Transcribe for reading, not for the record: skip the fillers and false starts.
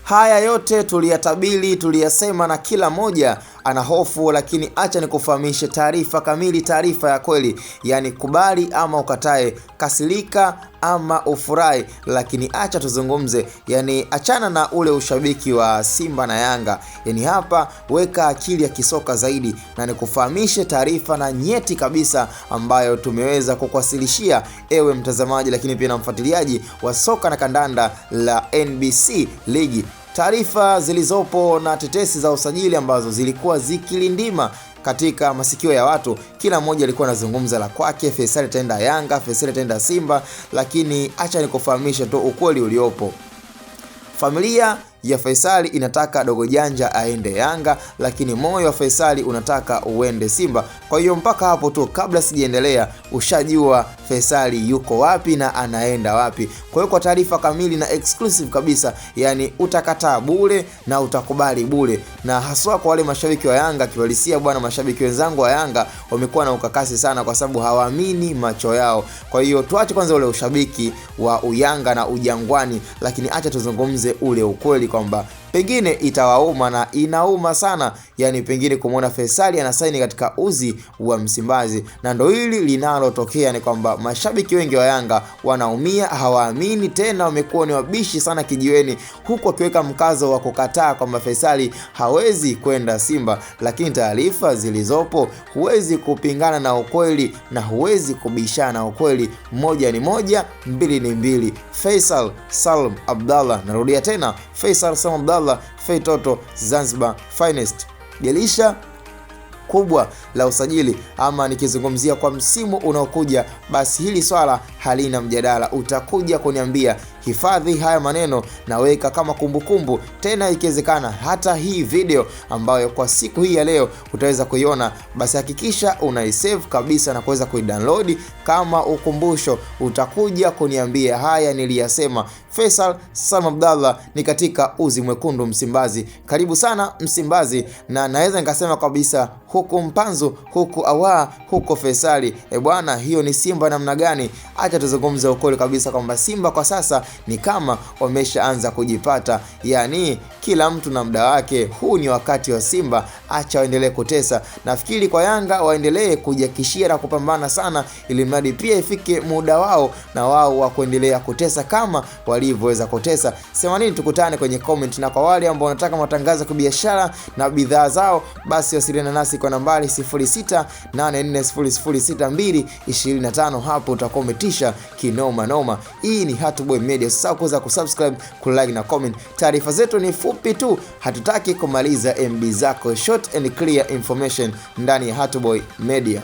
Haya yote tuliyatabiri, tuliyasema na kila moja ana hofu, lakini acha nikufahamishe taarifa kamili, taarifa ya kweli. Yani kubali ama ukatae, kasirika ama ufurahi, lakini acha tuzungumze. Yani achana na ule ushabiki wa Simba na Yanga. Yani hapa weka akili ya kisoka zaidi, na nikufahamishe taarifa na nyeti kabisa ambayo tumeweza kukuwasilishia ewe mtazamaji, lakini pia na mfuatiliaji wa soka na kandanda la NBC Ligi. Taarifa zilizopo na tetesi za usajili ambazo zilikuwa zikilindima katika masikio ya watu, kila mmoja alikuwa anazungumza la kwake. Faisal ataenda Yanga, Faisal ataenda Simba, lakini acha nikufahamishe tu ukweli uliopo. Familia ya Faisal inataka Dogo Janja aende Yanga, lakini moyo wa Faisal unataka uende Simba. Kwa hiyo mpaka hapo tu, kabla sijaendelea, ushajua Faisal yuko wapi na anaenda wapi. Kwa hiyo kwa taarifa kamili na exclusive kabisa, yani utakataa bure na utakubali bure. Na haswa kwa wale mashabiki wa Yanga, kiwalisia bwana, mashabiki wenzangu wa Yanga wamekuwa na ukakasi sana kwa sababu hawaamini macho yao. Kwa hiyo tuache kwanza ule ushabiki wa uyanga na ujangwani, lakini acha tuzungumze ule ukweli kwamba pengine itawauma na inauma sana, yani pengine kumuona Faisal anasaini katika uzi wa Msimbazi. Na ndo hili linalotokea, ni kwamba mashabiki wengi wa Yanga wanaumia, hawaamini tena, wamekuwa ni wabishi sana kijiweni, huku akiweka mkazo wa kukataa kwamba Faisal hawezi kwenda Simba. Lakini taarifa zilizopo, huwezi kupingana na ukweli na huwezi kubishana na ukweli. Moja ni moja, mbili ni mbili. Faisal Salum Abdallah, narudia tena, Faisal Salum Abdallah, Feitoto Zanzibar Finest. Dirisha kubwa la usajili, ama nikizungumzia kwa msimu unaokuja, basi hili swala halina mjadala. Utakuja kuniambia, hifadhi haya maneno na weka kama kumbukumbu. Tena ikiwezekana hata hii video ambayo kwa siku hii ya leo utaweza kuiona, basi hakikisha unaisave kabisa na kuweza kuidownload kama ukumbusho. Utakuja kuniambia haya niliyasema. Faisal Salum Abdallah ni katika uzi mwekundu Msimbazi. Karibu sana Msimbazi, na naweza nikasema kabisa huku mpanzu, huku awa, huko Faisal. Bwana, hiyo ni Simba namna gani? Acha tuzungumze ukweli kabisa kwamba Simba kwa sasa ni kama wameshaanza kujipata, yani kila mtu na muda wake. Huu ni wakati wa Simba, acha waendelee kutesa. Nafikiri kwa Yanga waendelee kujakishia na kupambana sana, ili mradi pia ifike muda wao na wao wa kuendelea kutesa kama walivyoweza kutesa. Sema nini? Tukutane kwenye comment, na kwa wale ambao wanataka matangazo ya biashara na bidhaa zao, basi wasiliana nasi kwa nambari 0684006225. Hapo utakuwa umetisha kinoma noma. Hii ni Hatuboy Media. Sasa kuweza kusubscribe, kulike na comment. Taarifa zetu ni fupi tu, hatutaki kumaliza MB zako. Short and clear information ndani ya Hatuboy Media.